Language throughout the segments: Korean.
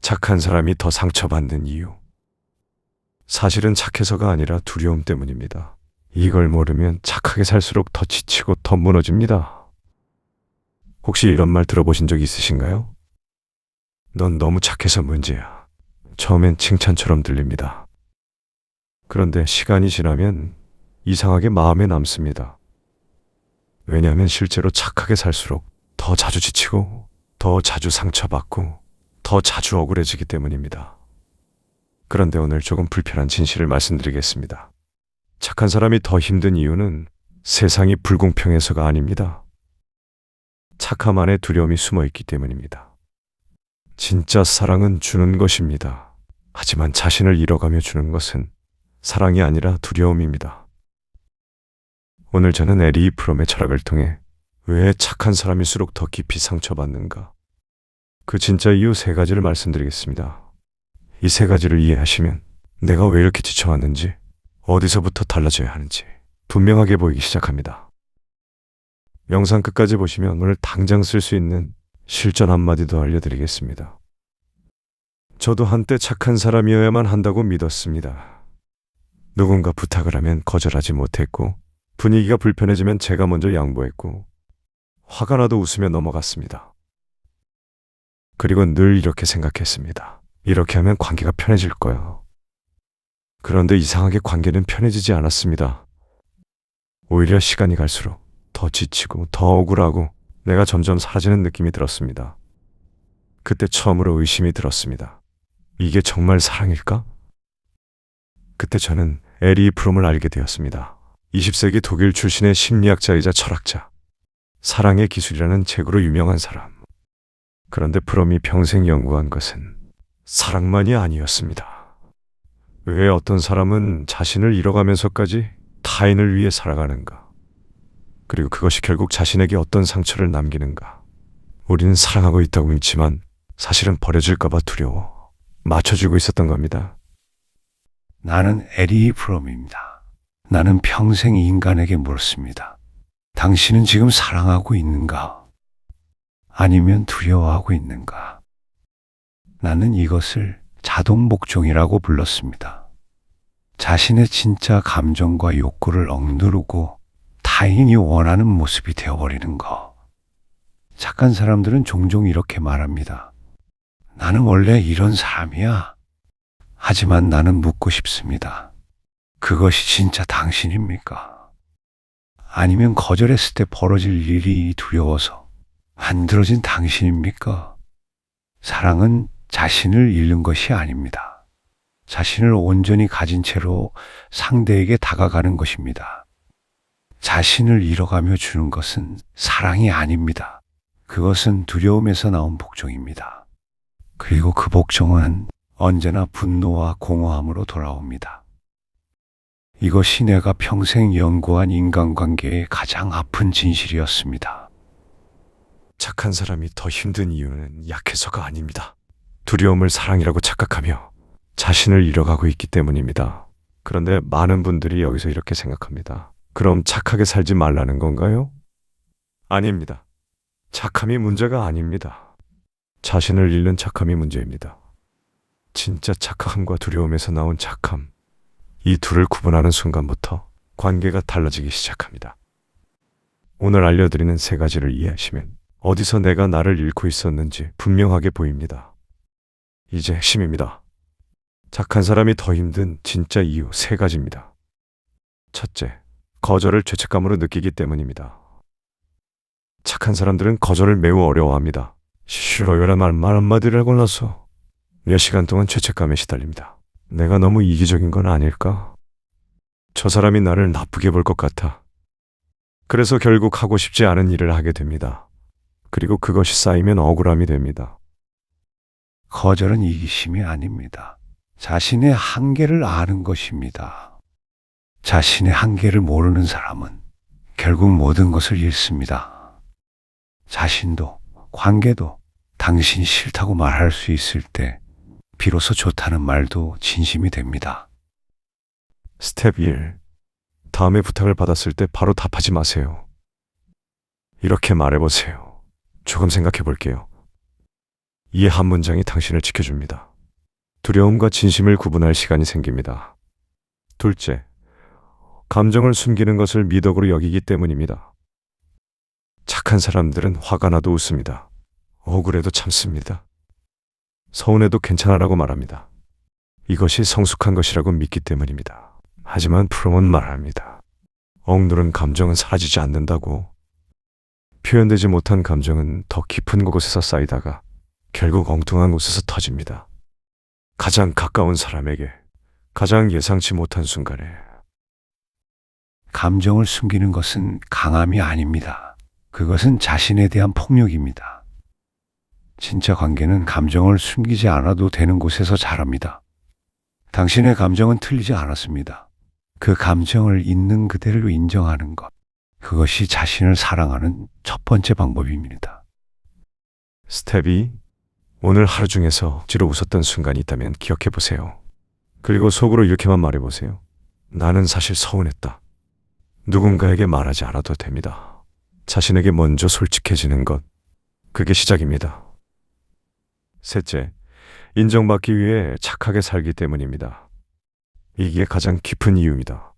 착한 사람이 더 상처받는 이유. 사실은 착해서가 아니라 두려움 때문입니다. 이걸 모르면 착하게 살수록 더 지치고 더 무너집니다. 혹시 이런 말 들어보신 적 있으신가요? 넌 너무 착해서 문제야. 처음엔 칭찬처럼 들립니다. 그런데 시간이 지나면 이상하게 마음에 남습니다. 왜냐하면 실제로 착하게 살수록 더 자주 지치고 더 자주 상처받고 더 자주 억울해지기 때문입니다. 그런데 오늘 조금 불편한 진실을 말씀드리겠습니다. 착한 사람이 더 힘든 이유는 세상이 불공평해서가 아닙니다. 착함 안에 두려움이 숨어 있기 때문입니다. 진짜 사랑은 주는 것입니다. 하지만 자신을 잃어가며 주는 것은 사랑이 아니라 두려움입니다. 오늘 저는 에리 프롬의 철학을 통해 왜 착한 사람일수록 더 깊이 상처받는가? 그 진짜 이유 3가지를 말씀드리겠습니다. 이 3가지를 이해하시면 내가 왜 이렇게 지쳐왔는지, 어디서부터 달라져야 하는지 분명하게 보이기 시작합니다. 영상 끝까지 보시면 오늘 당장 쓸 수 있는 실전 한마디도 알려드리겠습니다. 저도 한때 착한 사람이어야만 한다고 믿었습니다. 누군가 부탁을 하면 거절하지 못했고, 분위기가 불편해지면 제가 먼저 양보했고, 화가 나도 웃으며 넘어갔습니다. 그리고 늘 이렇게 생각했습니다. 이렇게 하면 관계가 편해질 거야. 그런데 이상하게 관계는 편해지지 않았습니다. 오히려 시간이 갈수록 더 지치고 더 억울하고 내가 점점 사라지는 느낌이 들었습니다. 그때 처음으로 의심이 들었습니다. 이게 정말 사랑일까? 그때 저는 에리 프롬을 알게 되었습니다. 20세기 독일 출신의 심리학자이자 철학자, 사랑의 기술이라는 책으로 유명한 사람. 그런데 프롬이 평생 연구한 것은 사랑만이 아니었습니다. 왜 어떤 사람은 자신을 잃어가면서까지 타인을 위해 살아가는가? 그리고 그것이 결국 자신에게 어떤 상처를 남기는가? 우리는 사랑하고 있다고 믿지만 사실은 버려질까봐 두려워 맞춰주고 있었던 겁니다. 나는 에리 프롬입니다. 나는 평생 인간에게 물었습니다. 당신은 지금 사랑하고 있는가? 아니면 두려워하고 있는가? 나는 이것을 자동 복종이라고 불렀습니다. 자신의 진짜 감정과 욕구를 억누르고 타인이 원하는 모습이 되어버리는 것. 착한 사람들은 종종 이렇게 말합니다. 나는 원래 이런 사람이야. 하지만 나는 묻고 싶습니다. 그것이 진짜 당신입니까? 아니면 거절했을 때 벌어질 일이 두려워서 만들어진 당신입니까? 사랑은 자신을 잃는 것이 아닙니다. 자신을 온전히 가진 채로 상대에게 다가가는 것입니다. 자신을 잃어가며 주는 것은 사랑이 아닙니다. 그것은 두려움에서 나온 복종입니다. 그리고 그 복종은 언제나 분노와 공허함으로 돌아옵니다. 이것이 내가 평생 연구한 인간관계의 가장 아픈 진실이었습니다. 착한 사람이 더 힘든 이유는 약해서가 아닙니다. 두려움을 사랑이라고 착각하며 자신을 잃어가고 있기 때문입니다. 그런데 많은 분들이 여기서 이렇게 생각합니다. 그럼 착하게 살지 말라는 건가요? 아닙니다. 착함이 문제가 아닙니다. 자신을 잃는 착함이 문제입니다. 진짜 착함과 두려움에서 나온 착함, 이 둘을 구분하는 순간부터 관계가 달라지기 시작합니다. 오늘 알려드리는 3가지를 이해하시면 어디서 내가 나를 잃고 있었는지 분명하게 보입니다. 이제 핵심입니다. 착한 사람이 더 힘든 진짜 이유 3가지입니다. 첫째, 거절을 죄책감으로 느끼기 때문입니다. 착한 사람들은 거절을 매우 어려워합니다. 싫어요란 말 한마디를 하고 나서 몇 시간 동안 죄책감에 시달립니다. 내가 너무 이기적인 건 아닐까? 저 사람이 나를 나쁘게 볼 것 같아. 그래서 결국 하고 싶지 않은 일을 하게 됩니다. 그리고 그것이 쌓이면 억울함이 됩니다. 거절은 이기심이 아닙니다. 자신의 한계를 아는 것입니다. 자신의 한계를 모르는 사람은 결국 모든 것을 잃습니다. 자신도 관계도 당신이 싫다고 말할 수 있을 때 비로소 좋다는 말도 진심이 됩니다. 스텝 1. 다음에 부탁을 받았을 때 바로 답하지 마세요. 이렇게 말해보세요. 조금 생각해 볼게요. 이 한 문장이 당신을 지켜줍니다. 두려움과 진심을 구분할 시간이 생깁니다. 둘째, 감정을 숨기는 것을 미덕으로 여기기 때문입니다. 착한 사람들은 화가 나도 웃습니다. 억울해도 참습니다. 서운해도 괜찮아라고 말합니다. 이것이 성숙한 것이라고 믿기 때문입니다. 하지만 프롬은 말합니다. 억누른 감정은 사라지지 않는다고. 표현되지 못한 감정은 더 깊은 곳에서 쌓이다가 결국 엉뚱한 곳에서 터집니다. 가장 가까운 사람에게, 가장 예상치 못한 순간에. 감정을 숨기는 것은 강함이 아닙니다. 그것은 자신에 대한 폭력입니다. 진짜 관계는 감정을 숨기지 않아도 되는 곳에서 자랍니다. 당신의 감정은 틀리지 않았습니다. 그 감정을 있는 그대로 인정하는 것. 그것이 자신을 사랑하는 첫 번째 방법입니다. 스텝 2. 오늘 하루 중에서 억지로 웃었던 순간이 있다면 기억해 보세요. 그리고 속으로 이렇게만 말해 보세요. 나는 사실 서운했다. 누군가에게 말하지 않아도 됩니다. 자신에게 먼저 솔직해지는 것. 그게 시작입니다. 셋째, 인정받기 위해 착하게 살기 때문입니다. 이게 가장 깊은 이유입니다.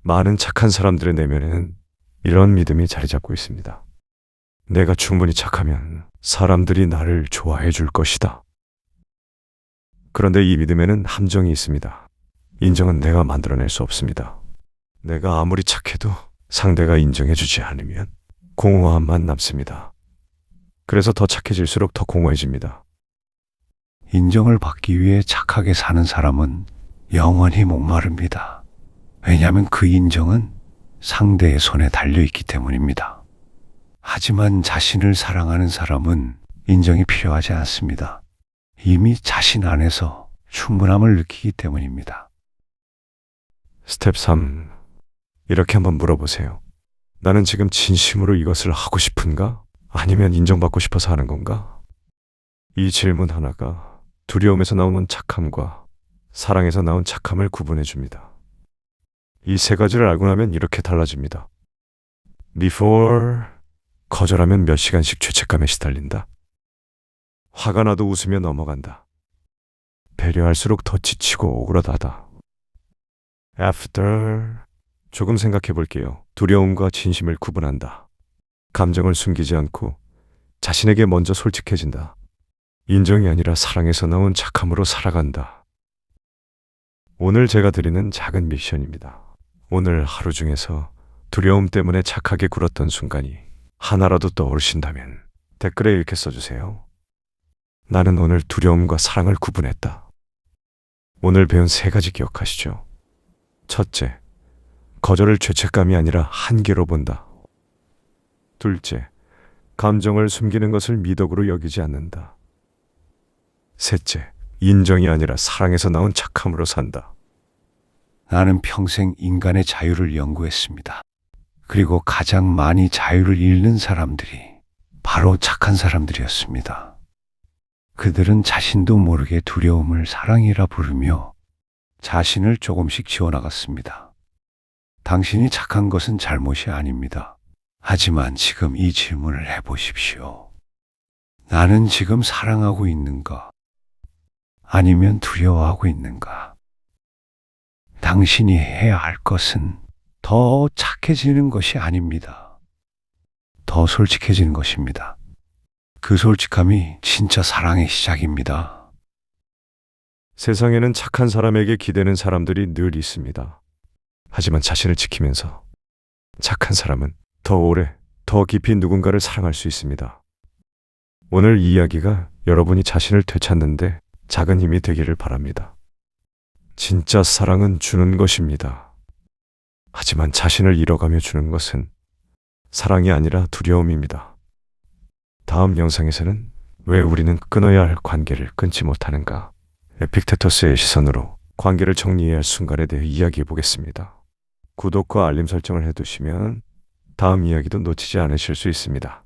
많은 착한 사람들의 내면에는 이런 믿음이 자리 잡고 있습니다. 내가 충분히 착하면 사람들이 나를 좋아해 줄 것이다. 그런데 이 믿음에는 함정이 있습니다. 인정은 내가 만들어낼 수 없습니다. 내가 아무리 착해도 상대가 인정해 주지 않으면 공허함만 남습니다. 그래서 더 착해질수록 더 공허해집니다. 인정을 받기 위해 착하게 사는 사람은 영원히 목마릅니다. 왜냐하면 그 인정은 상대의 손에 달려있기 때문입니다. 하지만 자신을 사랑하는 사람은 인정이 필요하지 않습니다. 이미 자신 안에서 충분함을 느끼기 때문입니다. 스텝 3. 이렇게 한번 물어보세요. 나는 지금 진심으로 이것을 하고 싶은가? 아니면 인정받고 싶어서 하는 건가? 이 질문 하나가 두려움에서 나오는 착함과 사랑에서 나온 착함을 구분해 줍니다. 이 세 가지를 알고 나면 이렇게 달라집니다. Before, 거절하면 몇 시간씩 죄책감에 시달린다. 화가 나도 웃으며 넘어간다. 배려할수록 더 지치고 오그라다다. After, 조금 생각해 볼게요. 두려움과 진심을 구분한다. 감정을 숨기지 않고 자신에게 먼저 솔직해진다. 인정이 아니라 사랑에서 나온 착함으로 살아간다. 오늘 제가 드리는 작은 미션입니다. 오늘 하루 중에서 두려움 때문에 착하게 굴었던 순간이 하나라도 떠오르신다면 댓글에 이렇게 써주세요. 나는 오늘 두려움과 사랑을 구분했다. 오늘 배운 세 가지 기억하시죠? 첫째, 거절을 죄책감이 아니라 한계로 본다. 둘째, 감정을 숨기는 것을 미덕으로 여기지 않는다. 셋째, 인정이 아니라 사랑에서 나온 착함으로 산다. 나는 평생 인간의 자유를 연구했습니다. 그리고 가장 많이 자유를 잃는 사람들이 바로 착한 사람들이었습니다. 그들은 자신도 모르게 두려움을 사랑이라 부르며 자신을 조금씩 지워나갔습니다. 당신이 착한 것은 잘못이 아닙니다. 하지만 지금 이 질문을 해보십시오. 나는 지금 사랑하고 있는가? 아니면 두려워하고 있는가? 당신이 해야 할 것은 더 착해지는 것이 아닙니다. 더 솔직해지는 것입니다. 그 솔직함이 진짜 사랑의 시작입니다. 세상에는 착한 사람에게 기대는 사람들이 늘 있습니다. 하지만 자신을 지키면서 착한 사람은 더 오래, 더 깊이 누군가를 사랑할 수 있습니다. 오늘 이 이야기가 여러분이 자신을 되찾는데 작은 힘이 되기를 바랍니다. 진짜 사랑은 주는 것입니다. 하지만 자신을 잃어가며 주는 것은 사랑이 아니라 두려움입니다. 다음 영상에서는 왜 우리는 끊어야 할 관계를 끊지 못하는가? 에픽테토스의 시선으로 관계를 정리해야 할 순간에 대해 이야기해 보겠습니다. 구독과 알림 설정을 해두시면 다음 이야기도 놓치지 않으실 수 있습니다.